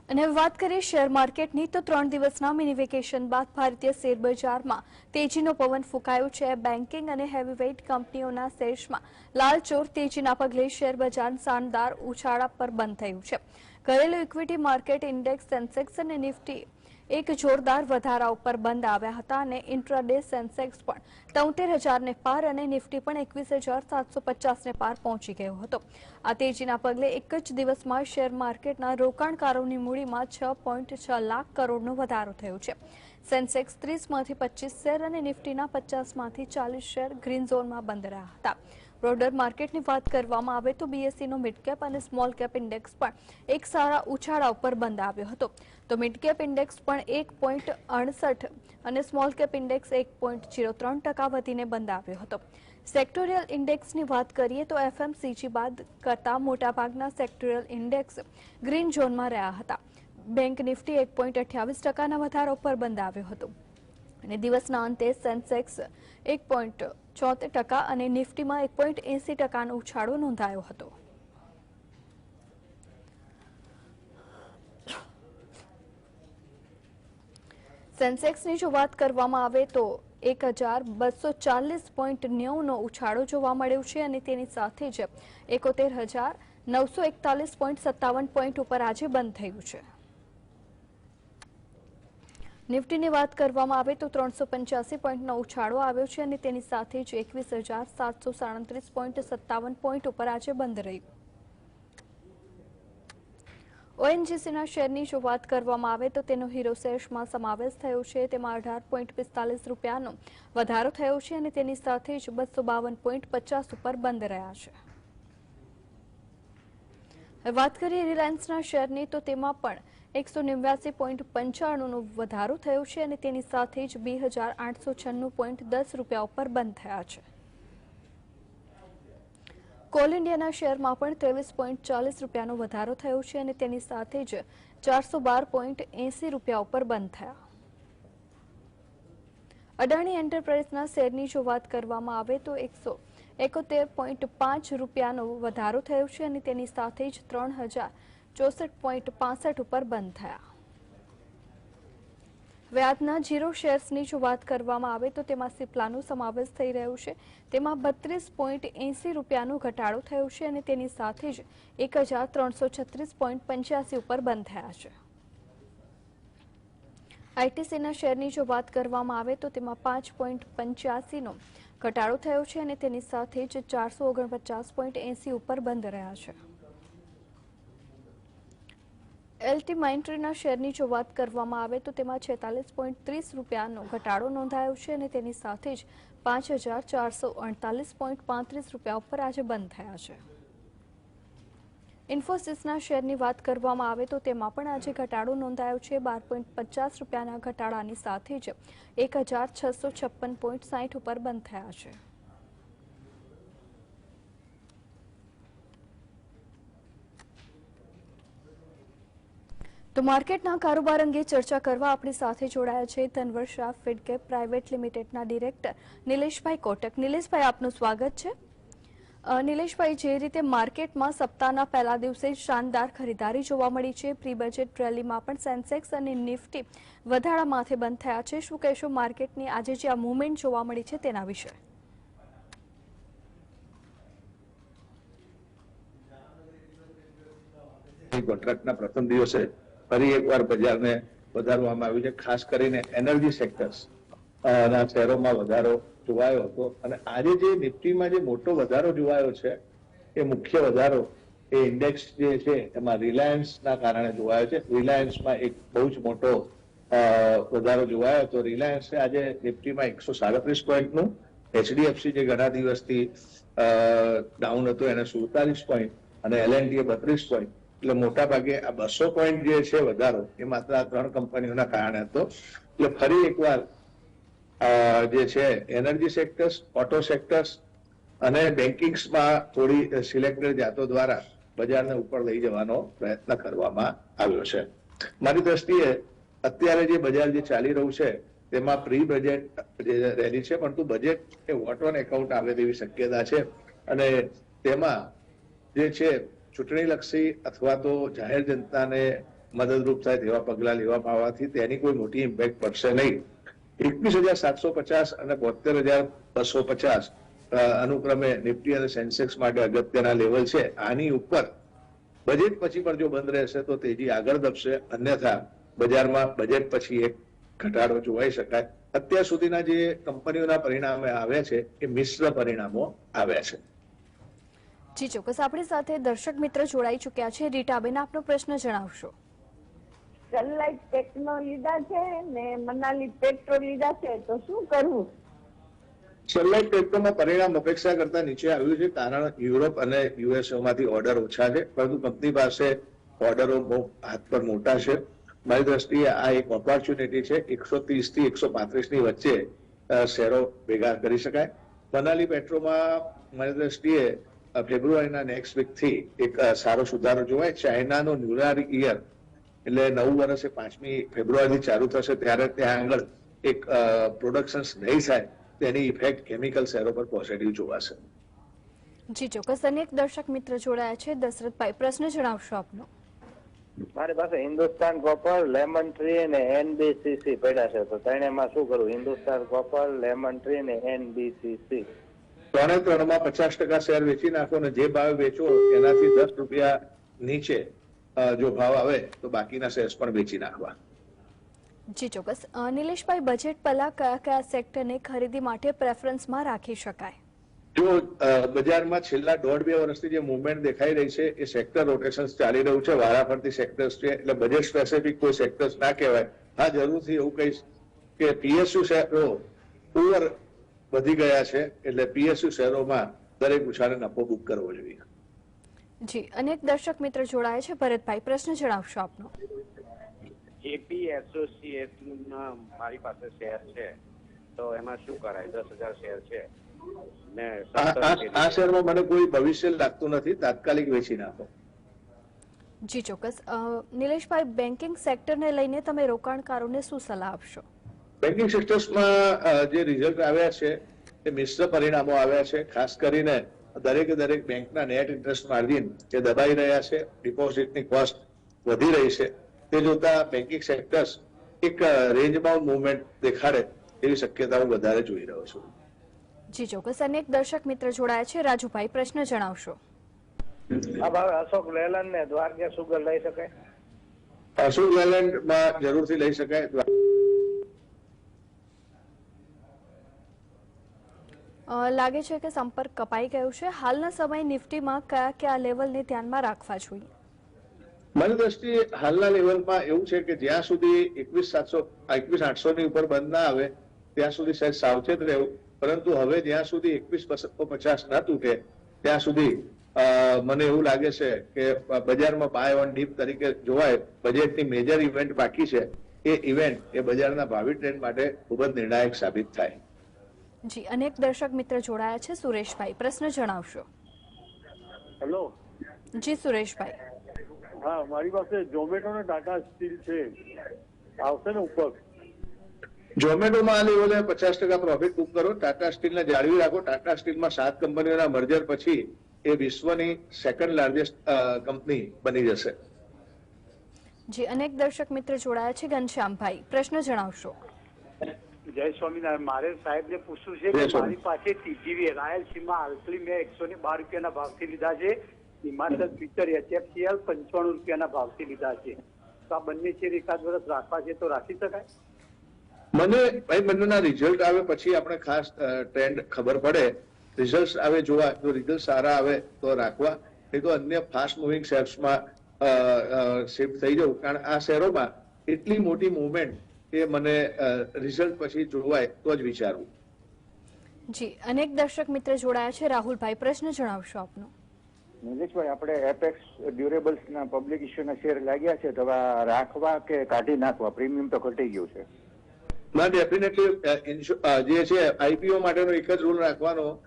અને હવે વાત કરીએ શેર માર્કેટની તો 3 દિવસના મિની વેકેશન બાદ ભારતીય શેર બજારમાં તેજીનો પવન ફૂંકાયો છે। બેન્કિંગ અને હેવીવેઇટ કંપનીઓના શેર્સમાં લાલચોર તેજીના પગલે શેર બજાર શાનદાર ઉછાળા પર બંધ થયું છે। ઘરેલું ઇક્વિટી માર્કેટ ઇન્ડેક્સ સેન્સેક્સ અને નિફ્ટી એક જોરદાર વધારા ઉપર બંધ આવ્યા હતા અને ઇન્ટ્રાડે સેન્સેક્સ પણ 73,000 ને પાર અને નિફ્ટી પણ 21,750 ને પાર પહોંચી ગયો હતો। આ તેજીના પગલે એક જ દિવસમાં શેર માર્કેટના રોકાણકારોની મૂડીમાં 6.6 લાખ કરોડનો વધારો થયો છે। સેન્સેક્સ 30 માંથી 25 શેર અને નિફ્ટીના 50 માંથી 40 શેર ગ્રીન ઝોનમાં બંધ રહ્યા હતા। બ્રોડર માર્કેટની વાત કરવામાં આવે તો બીએસસીનો મિડ કેપ અને સ્મોલ કેપ ઇન્ડેક્સ પણ એક સારા ઉછાળા ઉપર બંધ આવ્યો હતો। તો મિડ કેપ ઇન્ડેક્સ પણ 1.68 અને સ્મોલ કેપ ઇન્ડેક્સ 1.03% વધીને બંધ આવ્યો હતો। સેક્ટોરિયલ ઇન્ડેક્સની વાત કરીએ તો એફએમસીજી બાદ કરતા મોટાભાગના સેક્ટોરિયલ ઇન્ડેક્સ ગ્રીન ઝોનમાં રહ્યા હતા। બેંક નિફ્ટી 1.28%ના વધારા ઉપર બંધ આવ્યો હતો અને દિવસના અંતે સેન્સેક્સ 1.74% અને નિફ્ટીમાં 1.80%નો ઉછાળો નોંધાયો હતો। સેન્સેક્સની જો વાત કરવામાં આવે તો 1,240.90નો ઉછાળો જોવા મળ્યો છે અને તેની સાથે જ 71,941.57 પોઈન્ટ ઉપર આજે બંધ થયું છે। નિફ્ટીની વાત કરવામાં આવે તો 385 પોઈન્ટનો ઉછાળો આવ્યો છે અને તેની સાથે જ 21,737.57 પોઈન્ટ ઉપર આજે બંધ રહ્યું। ઓએનજીસીના શેરની જો વાત કરવામાં આવે તો તેનો હીરો શેર્સમાં સમાવેશ થયો છે। તેમાં 18.45 રૂપિયાનો વધારો થયો છે અને તેની સાથે જ 252.50 ઉપર બંધ રહ્યા છે। વાત કરીએ રિલાયન્સના શેરની તો તેમાં પણ 189.95નો વધારો થયો છે અને તેની સાથે જ 2,896.10 રૂપિયા ઉપર બંધ થયા છે। કોલ ઇન્ડિયાના શેરમાં પણ 23.40 રૂપિયાનો વધારો થયો છે અને તેની સાથે જ 412.80 રૂપિયા ઉપર બંધ થયા। અદાણી એન્ટરપ્રાઇઝના શેરની જો વાત કરવામાં આવે તો 171.5 રૂપિયાનો વધારો થયો છે અને તેની સાથે જ 3,064.65 ઉપર બંધ થયા। હવે આજના જીરો શેર્સની જો વાત કરવામાં આવે તો તેમાં સિપ્લાનો સમાવેશ થઈ રહ્યો છે। તેમાં 32.80 રૂપિયાનો ઘટાડો થયો છે અને તેની સાથે જ 1,336.85 ઉપર બંધ થયા છે। આઈટીસીના શેરની જો વાત કરવામાં આવે તો તેમાં 5.85નો ઘટાડો થયો છે અને તેની સાથે જ 449.80 ઉપર બંધ રહ્યા છે। એલટી માઇન્ટ્રીના શેરની જો વાત કરવામાં આવે તો તેમાં 46.30 રૂપિયાનો ઘટાડો નોંધાયો છે અને તેની સાથે જ 5,448.35 રૂપિયા ઉપર આજે બંધ થયા છે। ઇન્ફોસિસના શેરની વાત કરવામાં આવે તો તેમાં પણ આજે ઘટાડો નોંધાયો છે। 12.50 રૂપિયાના ઘટાડાની સાથે જ 1,656.60 ઉપર બંધ થયા છે। તો માર્કેટના કારોબાર અંગે ચર્ચા કરવા આપણી સાથે જોડાયા છે ધનવર શાહ ફિડકેપ પ્રાઇવેટ લિમિટેડના ડિરેક્ટર નિલેશભાઈ કોટક। નિલેશભાઈ, આપનું સ્વાગત છે। નિલેશભાઈ, જે રીતે માર્કેટમાં સપ્તાહના પહેલા દિવસે શાનદાર ખરીદારી જોવા મળી છે, પ્રી બજેટ રેલીમાં પણ સેન્સેક્સ અને નિફ્ટી વધારા માથે બંધ થયા છે, શું કહેશો માર્કેટની આજે જે આ મૂવમેન્ટ જોવા મળી છે તેના વિશે? કોન્ટ્રાક્ટના પ્રથમ દિવસે ફરી એકવાર બજારને વધારવામાં આવ્યું છે। ખાસ કરીને એનર્જી સેક્ટર્સ ના શેરોમાં વધારો જોવાયો હતો અને આજે જે નિફ્ટીમાં જે મોટો વધારો જોવાયો છે એ મુખ્ય વધારો એ ઇન્ડેક્સ જે છે એમાં રિલાયન્સના કારણે જોવાયો છે। રિલાયન્સમાં એક બહુ જ મોટો વધારો જોવાયો હતો। રિલાયન્સે આજે નિફ્ટીમાં 137 પોઈન્ટનું, એચડીએફસી જે ઘણા દિવસથી ડાઉન હતું એને 47 પોઈન્ટ અને એલએનટી 32 પોઈન્ટ, એટલે મોટા ભાગે આ 200 પોઈન્ટ જે છે વધારો એ માત્ર આ ત્રણ કંપનીઓના કારણે હતો। એટલે ફરી એકવાર જે છે એનર્જી સેક્ટર્સ, ઓટો સેક્ટર્સ અને બેન્કિંગ્સમાં થોડી સિલેક્ટેડ જાતો દ્વારા બજારને ઉપર લઈ જવાનો પ્રયત્ન કરવામાં આવ્યો છે। મારી દ્રષ્ટિએ અત્યારે જે બજાર જે ચાલી રહ્યું છે તેમાં પ્રી બજેટ રેલી છે, પરંતુ બજેટ એ વોટ ઓન એકાઉન્ટ આવે તેવી શક્યતા છે અને તેમાં જે છે ચૂંટણીલક્ષી અથવા તો જાહેર જનતાને મદદરૂપ થાય તેવા પગલા લેવામાં આવવાથી તેની કોઈ મોટી ઇમ્પેક્ટ પડશે નહીં. 21,750 અને 72,250 અનુક્રમે નિફ્ટી અને સેન્સેક્સ માટે અગત્યના લેવલ છે. આની ઉપર બજેટ પછી પણ જો બંધ રહેશે તો તેજી આગળ દબશે, અન્યથા બજારમાં બજેટ પછી એક ઘટાડો જોવાઈ શકાય. અત્યાર સુધીના જે કંપનીઓના પરિણામે આવ્યા છે એ મિશ્ર પરિણામો આવ્યા છે. જી ચોક્કસ, આપણી સાથે દર્શક મિત્ર જોડાઈ ચુક્યા છે. રીટાબેન, આપનો પ્રશ્ન જણાવશો. સનલાઇટ ટેકનો લીધા છે ને મનાલી પેટ્રોલ લીધા છે, તો શું કરવું? સનલાઇટ પેટ્રોલમાં પરિણામ અપેક્ષા કરતા નીચે આવ્યું છે, કારણ યુરોપ અને યુએસએ માંથી ઓર્ડર ઓછા છે, પરંતુ કંપની પાસે ઓર્ડરો બહુ હાથ પર મોટા છે. મારી દ્રષ્ટિએ આ એક ઓપોર્ચ્યુનિટી છે. 130 થી 135 ની વચ્ચે શેરો ભેગા કરી શકાય. મનાલી પેટ્રોલમાં મારી દ્રષ્ટિએ ફેબ્રુઆરીના નેક્સ્ટ વીક થી એક સારો સુધારો જોવાય. ચાઇનાનો ન્યૂ યર એટલે નવું વર્ષ એ 5મી ફેબ્રુઆરીથી ચાલુ થશે, ત્યારે ત્યાં આગળ એક પ્રોડક્શન નહીં થાય તેની ઇફેક્ટ કેમિકલ શેરો પર પોઝિટિવ જોવાશે. જી ચોક્કસ, અનેક દર્શક મિત્ર જોડાયા છે. દશરથભાઈ, પ્રશ્ન જણાવશો આપનો. મારી પાસે હિન્દુસ્તાન કોપર, લેમન ટ્રી અને એનબીસીસી પડ્યા છે, તો ત્રણેયમાં શું કરવું? હિન્દુસ્તાન કોપર, લેમન ટ્રી અને એનબીસીસી. 3.3 50% શેર વેચી નાખો અને જે ભાવે વેચો એનાથી 10 રૂપિયા નીચે જો ભાવ આવે તો બાકીના શેર્સ પણ વેચી નાખવા. જી ચોક્કસ. નિલેશભાઈ, બજેટ પહેલા કયા કયા સેક્ટરને ખરીદી માટે પ્રેફરન્સમાં રાખી શકાય? જો બજારમાં છેલ્લા 1.5-2 વર્ષથી જે મુવમેન્ટ દેખાઈ રહી છે એ સેક્ટર રોટેશન ચાલી રહ્યું છે, વારાફરતી સેક્ટર્સ છે, એટલે બજેટ સ્પેસિફિક કોઈ સેક્ટર્સ ના કહેવાય. હા, જરૂરથી એવું કહીશ કે પીએસયુ શેરો ઓવર વધી ગયા છે, એટલે પીએસયુ શેરોમાં દરેક ઉછાળે નફો બુક કરવો જોઈએ. જી, અનેક દર્શક મિત્ર જોડાયા છે. ભરતભાઈ, પ્રશ્ન જણાવશો આપનો. એપી એસોસિએશનમાં મારી પાસે શેર છે, તો એમાં શું કરાય? 10,000 શેર છે ને આ શેરમાં મને કોઈ ભવિષ્ય લાગતું નથી, તાત્કાલિક વેચી નાખો. જી ચોક્કસ. નિલેશભાઈ, બેન્કિંગ સેક્ટરને લઈને તમે રોકાણકારોને શું સલાહ આપશો? બેન્કિંગ સેક્ટર્સમાં જે રિઝલ્ટ આવ્યા છે એ મિશ્ર પરિણામો આવ્યા છે. ખાસ કરીને દરેક બેંકના નેટ ઇન્ટરેસ્ટ માર્જિન જે દબાઈ રહ્યા છે, ડિપોઝિટની કોસ્ટ વધી રહી છે, તે જોતા બેન્કિંગ સેક્ટર્સ એક રેન્જ બાઉન્ડ મુવમેન્ટ દેખાડે એવી શક્યતા હું વધારે જોઈ રહ્યો છું. જી ચોક્કસ. અનેક દર્શક મિત્ર જોડાયા છે. રાજુભાઈ, પ્રશ્ન જણાવશો. આ ભાવે અશોક લેલન્ડ ને દ્વારકા સુગર લઈ શકાય? અશોક લેલેન્ડમાં જરૂરથી લઈ શકાય. લાગે છે કે સંપર્ક કપાઈ ગયો છે. હાલના સમય નિફ્ટીમાં કયા કયા લેવલને ધ્યાનમાં રાખવા જોઈએ? મારી દ્રષ્ટિએ હાલના લેવલમાં એવું છે કે જ્યાં સુધી 21,800 ની ઉપર બંધ ના આવે ત્યાં સુધી સહેજ સાવચેત રહેવું, પરંતુ હવે જ્યાં સુધી 21,250 ના તૂટે ત્યાં સુધી મને એવું લાગે છે કે બજારમાં બાય ઓન ડીપ તરીકે જોવાય. બજેટની મેજર ઇવેન્ટ બાકી છે, એ ઇવેન્ટ એ બજારના ભાવિ ટ્રેન્ડ માટે ખૂબ જ નિર્ણાયક સાબિત થાય. જી, અનેક દર્શક મિત્ર જોડાયા છે. સુરેશભાઈ, પ્રશ્ન જણાવશો. હેલો. જી સુરેશભાઈ. હા, મારી પાસે ઝોમેટો અને ટાટા સ્ટીલ છે, આવશે ને ઉપર? ઝોમેટોમાં આ લેવલે 50% પ્રોફિટ બુક કરો. ટાટા સ્ટીલને જાળવી રાખો. ટાટા સ્ટીલમાં 7 કંપનીઓના મર્જર પછી એ વિશ્વની સેકન્ડ લાર્જેસ્ટ કંપની બની જશે. જી, અનેક દર્શક મિત્ર જોડાયા છે. ઘનશ્યામભાઈ, પ્રશ્ન જણાવશો. જય સ્વામિનારાયણ. મારે સાહેબને પૂછવું છે કે મારી પાસે ટીજીવી રાયલસીમા હાલથી મેં 112 રૂપિયાના ભાવથી લીધા છે, હિમાચલ ફીચર HFCL 55 રૂપિયાના ભાવથી લીધા છે, તો આ બંને શેર એકાદ વર્ષ રાખવા છે તો રાખી શકાય? મને ભાઈ બંનેના રિઝલ્ટ આવે પછી આપણે ખાસ ટ્રેન્ડ ખબર પડે. રિઝલ્ટ આવે જોવા, જો રિઝલ્ટ સારા આવે તો રાખવા, નહીં તો અન્ય ફાસ્ટ મૂવિંગ શેર્સમાં શિફ્ટ થઈ જવું, કારણ આ શેરોમાં એટલી મોટી મુવમેન્ટ એ મને રિઝલ્ટ પછી જોવાય તો જ વિચારવું. જી, અનેક દર્શક મિત્ર જોડાયા છે. રાહુલભાઈ, પ્રશ્ન જણાવશો આપનો. નિલેશભાઈ, આપણે એપેક્સ ડ્યુરેબલ્સના પબ્લિક ઇશ્યુના શેર લાગ્યા છે, તો રાખવા કે કાઢી નાખવા? પ્રીમિયમ તો ઘટી ગયું છે. ના, ડેફિનેટલી જે છે આઈપીઓ માટેનો એક જ રૂલ રાખવાનો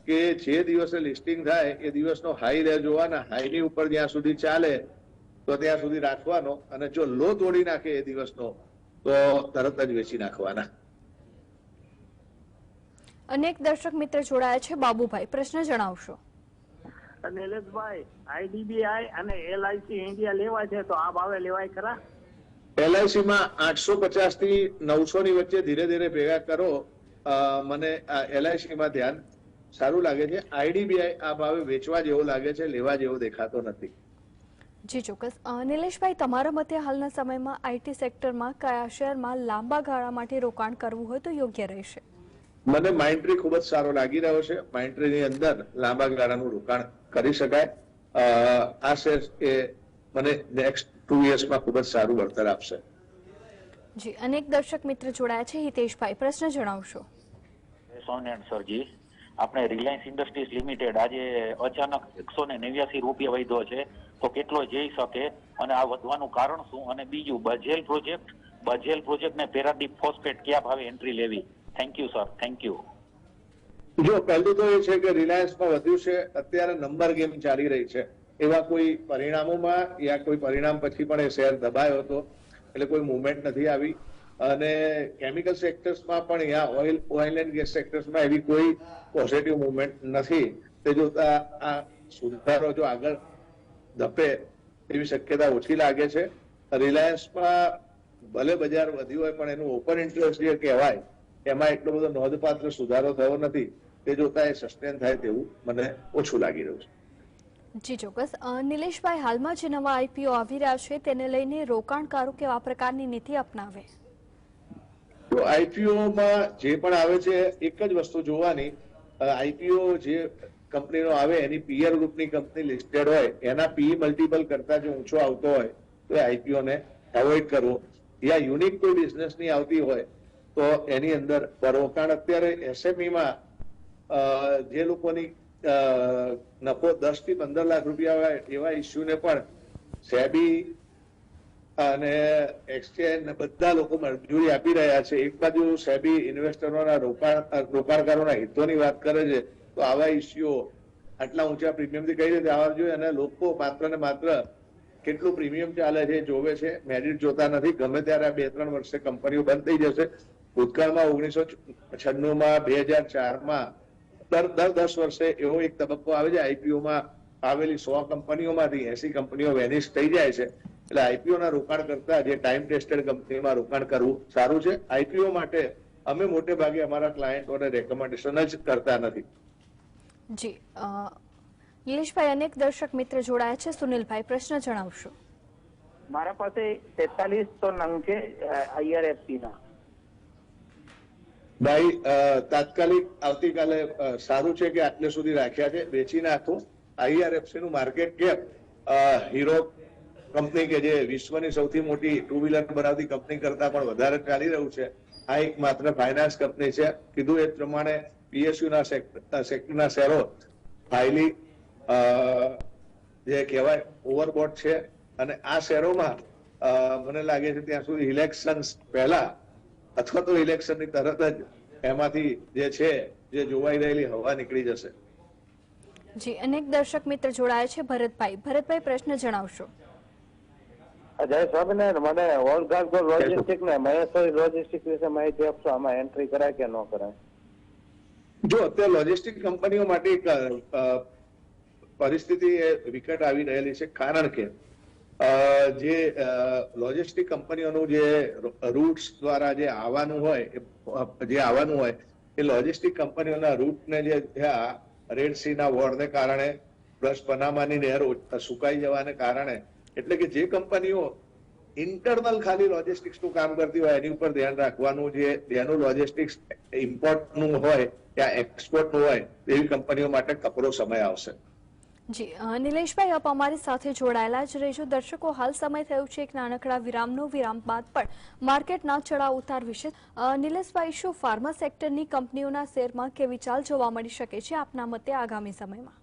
કે જે દિવસે લિસ્ટિંગ થાય એ દિવસનો હાઈ રે જોવાના. હાઈની ઉપર જ્યાં સુધી ચાલે તો ત્યાં સુધી રાખવાનો, અને જો લો તોડી નાખે એ દિવસનો તો તરત જ વેચી નાખવાના. અનેક દર્શક મિત્ર જોડાયા છે. બાબુભાઈ, પ્રશ્ન જણાવશો. નિલેશભાઈ, આઈડીબીઆઈ અને એલઆઈસી ઇન્ડિયા લેવા છે તો આ ભાવે લેવાય ખરા? LIC માં 850 થી 900 ની વચ્ચે ધીરે ધીરે ભેગા કરો. મને LIC માં ધ્યાન સારું લાગે છે. આઈડીબીઆઈ આ ભાવે વેચવા જેવો લાગે છે, લેવા જેવો દેખાતો નથી. જી ચોક્કસ. નિલેશભાઈ, તમારા મતે હાલના સમયમાં આઈટી સેક્ટરમાં કયા શેરમાં લાંબા ગાળા માટે રોકાણ કરવું હોય તો યોગ્ય રહેશે? મને માઇન્ડટ્રી ખૂબ જ સારો લાગી રહ્યો છે. માઇન્ડટ્રીની અંદર લાંબા ગાળાનું રોકાણ કરી શકાય. આ શેર એ મને નેક્સ્ટ 2 યર્સમાં ખૂબ જ સારું વળતર આપશે. જી, અનેક દર્શક મિત્ર જોડાયા છે. હિતેશભાઈ, પ્રશ્ન જણાવશો. સોનેન સરજી, આપણે રિલાયન્સ ઇન્ડસ્ટ્રીઝ લિમિટેડ આજે અચાનક 189 રૂપિયા વધ્યો છે, તો કેટલો જઈ શકે અને આ વધવાનું કારણ શું? અને બીજું, બજેલ પ્રોજેક્ટ ને પેરાડીપ ફોસ્ફેટ કયા ભાવે એન્ટ્રી લેવી? Thank you sir, thank you. જો પહેલું તો એ છે કે રિલાયન્સમાં વધ્યું છે. અત્યારે નંબર ગેમ ચાલી રહી છે. એવા કોઈ પરિણામોમાં યા કોઈ પરિણામ પછી પણ એ શેર દબાયો હતો, એટલે કોઈ મુવમેન્ટ નથી આવી. અને કેમિકલ સેક્ટર્સમાં પણ યા ઓઇલ એન્ડ ગેસ સેક્ટર્સમાં એવી કોઈ પોઝિટિવ મુવમેન્ટ નથી. તે જોતા આ સુધારો જો આગળ ધપે એવી શક્યતા ઓછી લાગે છે. રિલાયન્સમાં ભલે બજાર વધ્યું હોય પણ એનું ઓપન ઇન્ટરેસ્ટ જે કહેવાય એમાં એટલો બધો નોંધપાત્ર સુધારો થયો નથી. તે જોતા એ સસ્ટેન થાય તેવું મને ઓછું લાગી રહ્યું છે. જી ચોક્કસ. નિલેશભાઈ, હાલમાં જે નવા આઈપીઓ આવી રહ્યા છે તેને લઈને રોકાણકારો કેવા પ્રકારની નીતિ અપનાવે? તો આઈપીઓમાં જે પણ આવે છે એક જ વસ્તુ જોવાની, આઈપીઓ જે કંપનીનો આવે એની પીયર ગ્રુપની કંપની લિસ્ટેડ હોય એના પીઈ મલ્ટિપલ કરતા જો ઊંચો આવતો હોય તો આઈપીઓને એવોઇડ કરવો. યા યુનિક કોઈ બિઝનેસની આવતી હોય તો એની અંદર રોકાણ. અત્યારે એસએમઈમાં જે લોકોની નફો 10 થી 15 લાખ રૂપિયા હોય એવા ઇસ્યુને પણ સેબી અને એક્સચેન્જ બધા લોકો મંજૂરી આપી રહ્યા છે. એક બાજુ સેબી ઇન્વેસ્ટરોના રોકાણકારોના હિતોની વાત કરે છે, તો આવા ઇસ્યુઓ આટલા ઊંચા પ્રીમિયમથી કઈ રીતે આવવા જોઈએ? અને લોકો માત્ર ને માત્ર કેટલું પ્રીમિયમ ચાલે છે જોવે છે, મેરિટ જોતા નથી. ગમે ત્યારે 2-3 વર્ષે કંપનીઓ બંધ થઈ જશે. ભૂતકાળમાં 1996માં 2004માં દર 10 વર્ષે એવો એક તબક્કો આવે છે. આઈપીઓમાં આવેલી 100 કંપનીઓમાંથી 80 કંપનીઓ વેનિશ થઈ જાય છે. એટલે આઈપીઓના રોકાણ કરતા જે ટાઈમ ટેસ્ટેડ કંપનીમાં રોકાણ કરવું સારું છે. આઈપીઓ માટે અમે મોટે ભાગે અમારા ક્લાયન્ટોને રેકમેન્ડેશન જ કરતા નથી. જી નિલેશભાઈ, અનેક દર્શક મિત્ર જોડાયા છે. સુનિલભાઈ, પ્રશ્ન જણાવશો. મારા પાસે 4300 નંગ છે આઈઆરએફસી ના. ભાઈ, તાત્કાલિક આવતીકાલે સારું છે કે આટલે સુધી રાખ્યા છે, વેચી નાખો. આઈઆરએફસી નું માર્કેટ કેપ હીરો કંપની કે જે વિશ્વની સૌથી મોટી 2 વ્હીલર બનાવતી કંપની કરતા પણ વધારે ચાલી રહ્યું છે. આ એક માત્ર ફાઇનાન્સ કંપની છે. કીધું એ પ્રમાણે પીએસયુના સેક્ટરના શેરો હાઈલી જે કહેવાય ઓવરબોટ છે. અને આ શેરોમાં મને લાગે છે ત્યાં સુધી ઇલેક્શન પહેલા અથવા તો ઇલેક્શનની તરત જ એમાંથી જે છે જે જોવાઈ રહેલી હવા નીકળી જશે. જી, અનેક દર્શક મિત્ર જોડાયા છે. ભરતભાઈ, પ્રશ્ન જણાવશો. જય સ્વામિનારાયણ, મને ઓલગાર્ગો લોજિસ્ટિક ને મહેશ્વરી લોજિસ્ટિક વિશે માહિતી આપશો. આમાં એન્ટ્રી કરાય કે ન કરાય? જો અત્યારે લોજિસ્ટિક કંપનીઓ માટે એક પરિસ્થિતિ વિકટ આવી રહેલી છે. કારણ કે જે લોજિસ્ટિક કંપનીઓનું જે રૂટ્સ દ્વારા જે આવવાનું હોય એ લોજિસ્ટિક કંપનીઓના રૂટને જે રેડ સી ના વોરને કારણે પ્લસ પનામાની નહેર સુકાઈ જવાને કારણે, એટલે કે જે કંપનીઓ ઇન્ટરનલ ખાલી લોજિસ્ટિક્સ નું કામ કરતી હોય એની ઉપર ધ્યાન રાખવાનું, જે જેનું લોજિસ્ટિક્સ ઇમ્પોર્ટ નું હોય યા એક્સપોર્ટ નું હોય એવી કંપનીઓ માટે કપરો સમય આવશે. જી નિલેશભાઈ, આપ અમારી સાથે જોડાયેલા જ રહેજો. દર્શકો, હાલ સમય થયો છે એક નાનકડા વિરામનો. વિરામ બાદ પણ માર્કેટના ચડાવ ઉતાર વિશે નિલેશભાઈ, શું ફાર્મા સેક્ટરની કંપનીઓના શેરમાં કેવી ચાલ જોવા મળી શકે છે આપના મતે આગામી સમયમાં?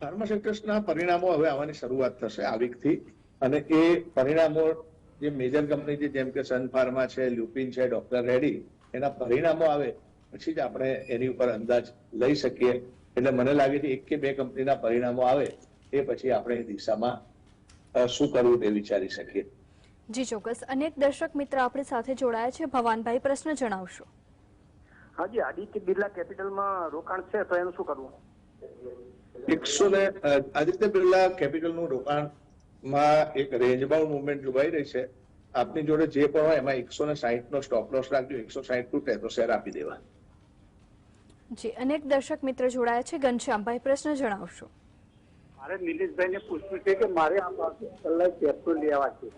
ફાર્મા સેક્ટર્સના પરિણામો હવે આવવાની શરૂઆત થશે આ વીકથી. અને એ પરિણામો જે મેજર કંપની છે જેમ કે સન ફાર્મા છે, લ્યુપિન છે, ડોક્ટર રેડી, એના પરિણામો આવે પછી જ આપણે એની ઉપર અંદાજ લઈ શકીએ. એટલે મને લાગે છે 1 કે 2 કંપનીના પરિણામો આવે એ પછી આપણે એ દિશામાં શું કરવું તે વિચારી શકીએ. જી ચોક્કસ. અનેક દર્શક મિત્ર આપણી સાથે જોડાયા છે. ભવાનભાઈ, પ્રશ્ન જણાવશો. હાજી, આદિત્ય બિરલા કેપિટલમાં રોકાણ છે તો એનું શું કરવું? આદિત્ય બિરલા કેપિટલનું રોકાણમાં એક રેન્જ બાઉન્ડ મુવમેન્ટ જોવાઈ રહી છે. આપની જોડે જે પણ હોય એમાં 160 નો સ્ટોપ લોસ રાખજો. 160 તૂટે તો શેર આપી દેવા. જી, અનેક દર્શક મિત્ર જોડાયા છે. ઘનશ્યામભાઈ, પ્રશ્ન જણાવશો. મારે નિલેશભાઈને પૂછવું છે કે મારે આ ભાવથી સ્ટરલાઇટ ટેપનું લેવા છે.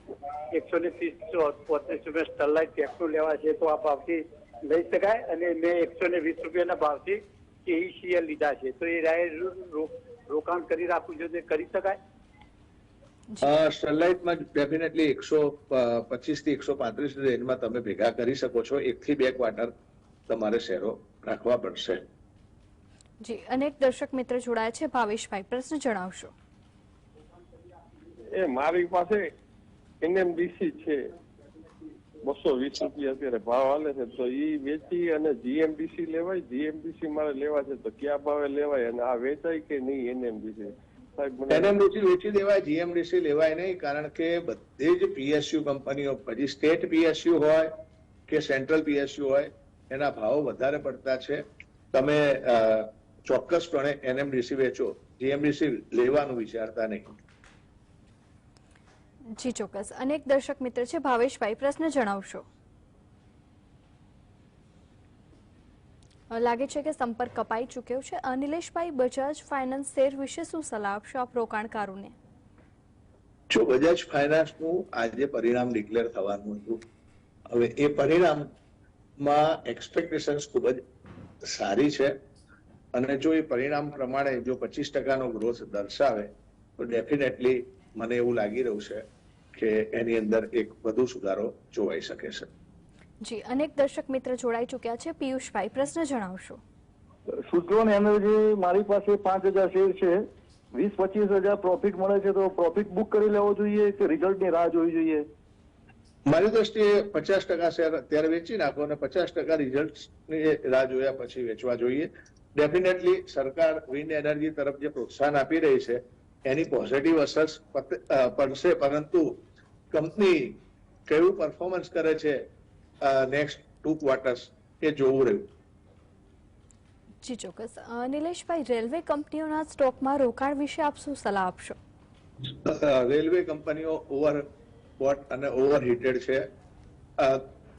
130 સ્ટરલાઇટ ટેપનું લેવા છે, તો આ ભાવથી લઈ શકાય? અને મેં 120 રૂપિયાના ભાવથી KECL લીધા છે, તો એ રોકાણ કરી રાખવું જોઈએ, કરી શકાય? સ્ટરલાઇટમાં ડેફિનેટલી 125 થી 135 રેન્જમાં તમે ભેગા કરી શકો છો. 1 થી 2 ક્વાર્ટર તમારે શેરો રાખવા પડશે. જી, અનેક દર્શક મિત્ર જોડાયા છે. ભાવેશભાઈ, પ્રશ્ન જણાવશો. મારી પાસે NMDC છે, 220 રૂપિયા અત્યારે ભાવ હાલે છે, તો એ વેચી અને GMDC લેવાય? GMDC મારે લેવા છે તો ક્યાં ભાવે લેવાય, અને આ વેચાય કે નહીં NMDC? NMDC વેચી દેવાય, GMDC લેવાય નહીં, કારણ કે બધી જ PSU કંપનીઓ, પછી સ્ટેટ PSU હોય કે સેન્ટ્રલ PSU હોય, એના ભાવો વધારે પડતા છે. તમે ચોક્કસપણે NMDC વેચો, GMDC લેવાનું વિચારતા નહીં. જી ચોક્કસ. અનેક દર્શક મિત્ર છે. ભાવેશભાઈ, પ્રશ્ન જણાવશો. લાગે છે કે સંપર્ક કપાઈ ચૂક્યો છે. નિલેશભાઈ, બજાજ ફાઇનાન્સ શેર વિશે શું સલાહ આપશો આપ રોકાણકારોને? જો બજાજ ફાઇનાન્સનું આજે પરિણામ ડિક્લેર થવાનું હતું, હવે એ પરિણામમાં એક્સપેક્ટેશન્સ ખૂબ જ સારી છે, અને જો એ પરિણામ પ્રમાણે જો 25% ગ્રોથ દર્શાવે તો ડેફિનેટલી મને એવું લાગી રહ્યું છે કે એની અંદર એક વધુ સુધારો જોવાઈ શકે છે. જી, અનેક દર્શક મિત્ર જોડાઈ ચૂક્યા છે. પિયુષભાઈ, પ્રશ્ન જણાવશો. સુઝલોન એનર્જી મારી પાસે 5000 શેર છે, 20-25 પ્રોફિટ મળે છે, તો પ્રોફિટ બુક કરી લેવો જોઈએ કે રિઝલ્ટની રાહ જોવી જોઈએ? મારી દ્રષ્ટિએ 50% શેર અત્યારે વેચી નાખો અને 50% રિઝલ્ટની રાહ જોયા પછી વેચવા જોઈએ. ડેફિનેટલી સરકાર વિન્ડ એનર્જી તરફ જે પ્રોત્સાહન આપી રહી છે એની પોઝિટિવ અસર પડશે, પરંતુ કંપની કેવું પરફોર્મન્સ કરે છે નેક્સ્ટ 2 ક્વાર્ટર્સ એ જોવું રહ્યું. જી ચોક્કસ. નિલેશભાઈ, રેલવે કંપનીઓના સ્ટોકમાં રોકાણ વિશે આપ શું સલાહ આપશો? રેલવે કંપનીઓ ઓવરબોટ અને ઓવરહીટેડ છે.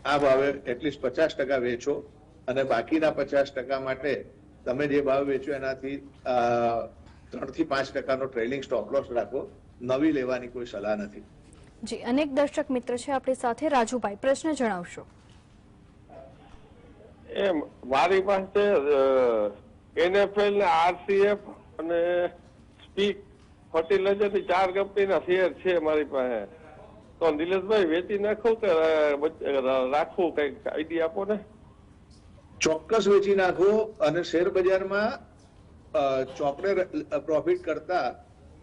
આ ભાવે એટલીસ્ટ 50% વેચો, અને બાકીના 50% માટે તમે જે ભાવ વેચો એનાથી 3 થી 5% ટ્રેલિંગ સ્ટોપ લોસ રાખો. નવી લેવાની કોઈ સલાહ નથી. જી, અનેક દર્શક મિત્ર છે આપણી સાથે. રાજુભાઈ, પ્રશ્ન જણાવશો. મારી પાસે NFL ને RCF અને સ્પીક ફર્ટિલાઇઝર ની 4 કંપનીના શેર છે મારી પાસે, તો નિલેશભાઈ વેચી નાખું કે રાખવું? કઈક આઈડિયા આપો ને. ચોક્કસ વેચી નાખો, અને શેર બજારમાં ચોપડે પ્રોફિટ કરતા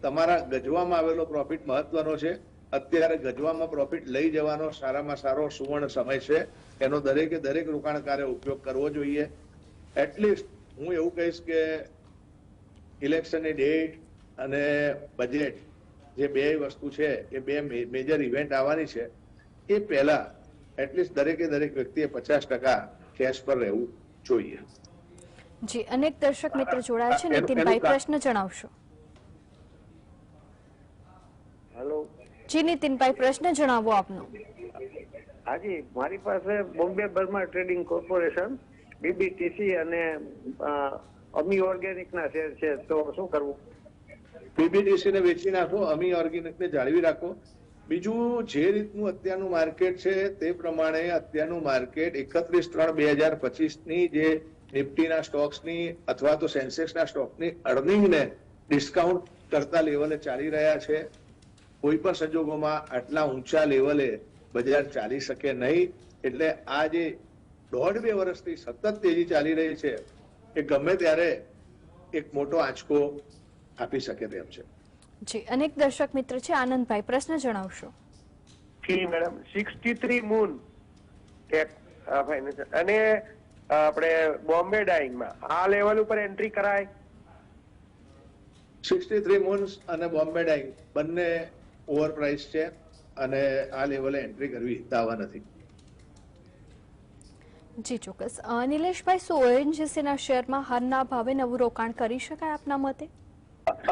તમારા ગજવામાં આવેલો પ્રોફિટ મહત્વનો છે. અત્યારે ગજવામાં પ્રોફિટ લઈ જવાનો સારામાં સારો સુવર્ણ સમય છે. એનો દરેકે દરેક રોકાણકારે ઉપયોગ કરવો જોઈએ. એટલીસ્ટ હું એવું કહીશ કે ઇલેક્શનની ડેટ અને બજેટ જે બે વસ્તુ છે, એ બે મેજર ઇવેન્ટ આવવાની છે, એ પહેલા એટલીસ્ટ દરેકે દરેક વ્યક્તિએ 50% કેશ પર રહેવું જોઈએ. જી, અનેક દર્શક મિત્ર જોડાયા છે. નીતિનભાઈ, પ્રશ્ન જણાવશો. હેલો. જી નીતિનભાઈ, પ્રશ્ન જણાવો આપનો. હાજી, મારી પાસે Bombay Burma trading corporation, BBTC અને અમી ઓર્ગેનિક ના શેર છે, તો શું કરવું? BBTC ને વેચી નાખો, અમી ઓર્ગેનિક ને જાળવી રાખો. બીજું, જે રીતનું અત્યારનું માર્કેટ છે તે પ્રમાણે અત્યારનું માર્કેટ 31/3/2025 જે નિફ્ટીના સ્ટોક્સની અથવા તો સેન્સેક્સના સ્ટોકની અર્નિંગને ડિસ્કાઉન્ટ કરતા લેવલે ચાલી રહ્યા છે. કોઈ પણ સંજોગોમાં આટલા ઊંચા લેવલે બજાર ચાલી શકે નહીં. એટલે આ જે 1.5-2 વર્ષથી સતત તેજી ચાલી રહી છે એ ગમે ત્યારે એક મોટો આંચકો આપી શકે તેમ છે. જી, અનેક દર્શક મિત્ર છે. આનંદભાઈ, પ્રશ્ન જણાવશો. જી મેડમ, 63 મૂન અને આપણે બોમ્બે ડાઇંગમાં આ લેવલ ઉપર એન્ટ્રી કરાય? 63 મૂન્સ અને બોમ્બે ડાઇંગ બંને ઓવર પ્રાઇસ છે, અને આ લેવલે એન્ટ્રી કરવી હિતાવહ નથી. જી ચોક્કસ. નિલેશભાઈ, શું ONGC ના શેરમાં હાલના ભાવે નવું રોકાણ કરી શકાય આપના મતે?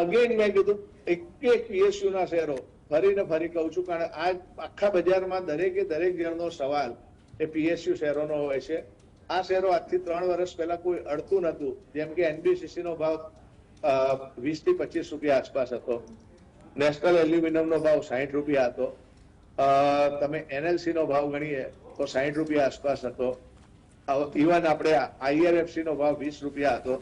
અગેન મેં કીધું એક પીએસયુ ના શેરો ફરી કહું છું, કારણ આ આખા બજારમાં દરેક જણનો સવાલ એ પીએસયુ શેરોનો હોય છે. આ શેરો આજથી 3 વર્ષ પહેલા કોઈ અડતું નતું. જેમ કે એનબીસીસી નો ભાવ 20 થી 25 રૂપિયા આસપાસ હતો, નેશનલ એલ્યુમિનિયમ નો ભાવ 60 રૂપિયા હતો, તમે એનએલસી નો ભાવ ગણીએ તો 60 રૂપિયા આસપાસ હતો, ઇવન આપણે આઈઆરએફસી નો ભાવ 20 રૂપિયા હતો.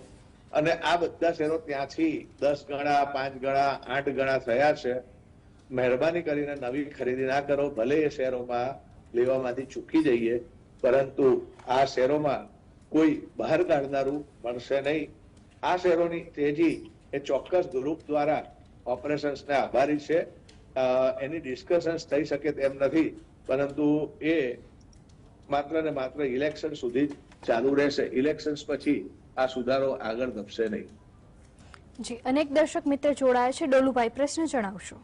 અને આ બધા શેરો ત્યાંથી 10 ગણા, 5 ગણા, 8 ગણા થયા છે. મહેરબાની કરીને નવી ખરીદી ના કરો. ભલે એ શેરોમાં લેવામાંથી ચૂકી જઈએ, પરંતુ આ શેરોમાં કોઈ બહાર કાઢનારું મળશે નહીં. આ શેરોની તેજી એ ચોક્કસ ગ્રુપ દ્વારા ઓપરેશન્સને આભારી છે. એની ડિસ્કશન્સ થઈ શકે તેમ નથી, પરંતુ એ માત્ર ને માત્ર ઇલેક્શન સુધી જ ચાલુ રહેશે. ઇલેક્શન્સ પછી આ સુધારો આગળ ધપશે નહીં. જી, અનેક દર્શક મિત્ર જોડાયા છે. ડોલુભાઈ, પ્રશ્ન જણાવશો.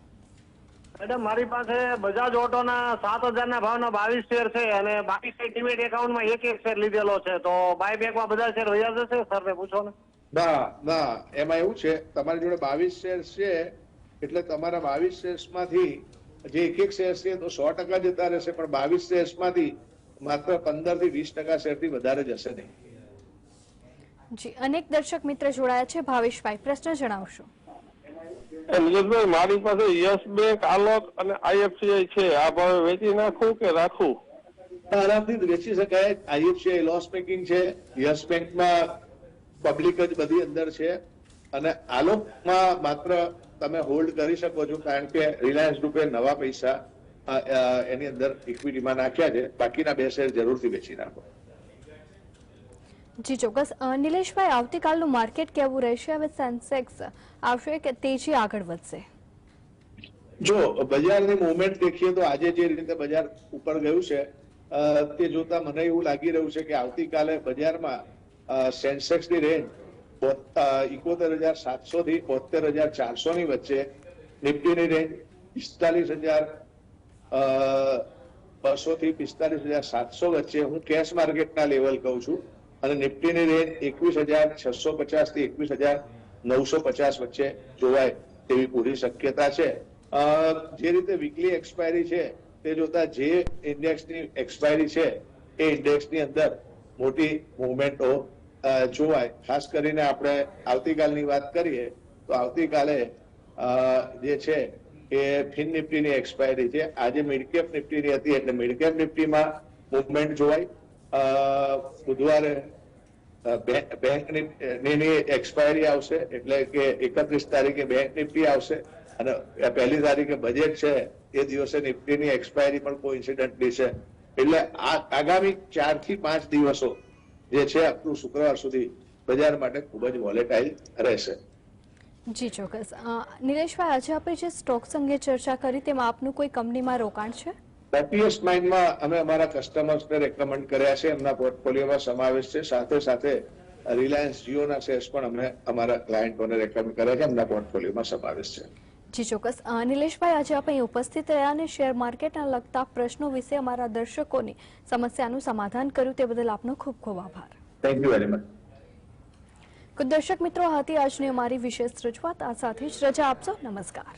મેડમ, મારી પાસે બજાજ ઓટોના 7,000 ના ભાવના 22 શેર છે અને બાકી કઈ ડિમેટ એકાઉન્ટમાં એક શેર લીધેલો છે, તો બાયબેકમાં બધા શેર વયા જશે? સરને પૂછો ને. ના, એમાં એવું છે, તમારી જોડે 22 શેર છે એટલે તમારા 22 શેર્સમાંથી જે એક શેર છે તો 100% જતા રહેશે, પણ 22 શેર્સમાંથી માત્ર 15 થી 20% શેરથી વધારે જશે નહીં. જી, અનેક દર્શક મિત્ર જોડાયા છે. ભાવેશભાઈ, પ્રશ્ન જણાવશો. નીરજભાઈ, મારી પાસે યસ બેંક, આલોક અને આઈએફસીઆઈ છે. આ ભાવે વેચી નાખું કે રાખું? આરામથી વેચી શકાય. આઈએફસીઆઈ લોસ મેકિંગ છે, યસ બેંકમાં પબ્લિક જ બધી અંદર છે, અને આલોકમાં માત્ર તમે હોલ્ડ કરી શકો છો, કારણ કે રિલાયન્સ ગ્રુપે નવા પૈસા એની અંદર ઇક્વિટીમાં નાખ્યા છે. બાકીના 2 શેર જરૂરથી વેચી નાખો. જી ચોક્કસ. નિલેશભાઈ, આવતીકાલનું માર્કેટ કેવું રહેશે? હવે સેન્સેક્સ આવશે કે તેજી આગળ વધશે? જો બજારની મુવમેન્ટ દેખીએ તો આજે જે રીતે બજાર ઉપર ગયું છે તે જોતા મને એવું લાગી રહ્યું છે કે આવતીકાલે બજારમાં સેન્સેક્સની રેન્જ 71,700 થી 72,400 ની વચ્ચે, નિફ્ટીની રેન્જ 45,200 થી 45,700 વચ્ચે હું કેશ માર્કેટના લેવલ કહું છું, અને નિફ્ટીની રેન્જ 21,650 થી 21,950 વચ્ચે જોવાય તેવી પૂરી શક્યતા છે. જે રીતે વીકલી એક્સપાયરી છે તે જોતા જે ઇન્ડેક્સની એક્સપાયરી છે એ ઇન્ડેક્સની અંદર મોટી મુવમેન્ટો જોવાય. ખાસ કરીને આપણે આવતીકાલની વાત કરીએ તો આવતીકાલે જે છે એ ફિન નિફ્ટીની એક્સપાયરી છે. આજે મિડકેપ નિફ્ટીની હતી એટલે મિડકેપ નિફ્ટીમાં મુવમેન્ટ જોવાય. બુધવારે બેંક નિફ્ટીની એક્સપાયરી આવશે, એટલે કે 31 તારીખે બેંક નિફ્ટી આવશે, અને 1 તારીખે બજેટ છે એ દિવસે નિફ્ટીની એક્સપાયરી પણ કોઇન્સિડન્ટલી છે. એટલે આગામી 4 થી 5 દિવસો જે છે અપ ટુ શુક્રવાર સુધી બજાર માટે ખૂબ જ વોલેટાઇલ રહેશે. જી ચોક્કસ. નિલેશભાઈ, આજે આપણે જે સ્ટોક્સ અંગે ચર્ચા કરી તેમાં આપનું કોઈ કંપનીમાં રોકાણ છે? હેપીએસ્ટ માઇન્ડમાં અમે અમારા કસ્ટમર્સને રેકમેન્ડ કર્યા છે, એમના પોર્ટફોલિયોમાં સમાવેશ છે. સાથે રિલાયન્સ જીઓના શેર્સ પણ અમે અમારા ક્લાયન્ટોને રેકમેન્ડ કર્યા છે, એમના પોર્ટફોલિયોમાં સમાવેશ છે. જી ચોક્કસ. નિલેશભાઈ, આજે આપણે ઉપસ્થિત રહ્યા અને શેર માર્કેટના લગતા પ્રશ્નો વિશે અમારા દર્શકોની સમસ્યાનું સમાધાન કર્યું તે બદલ આપનો ખૂબ ખૂબ આભાર. Thank you very much. દર્શક મિત્રો, હતી આજની અમારી વિશેષ રજૂઆત. આ સાથે જ રજા આપશો. નમસ્કાર.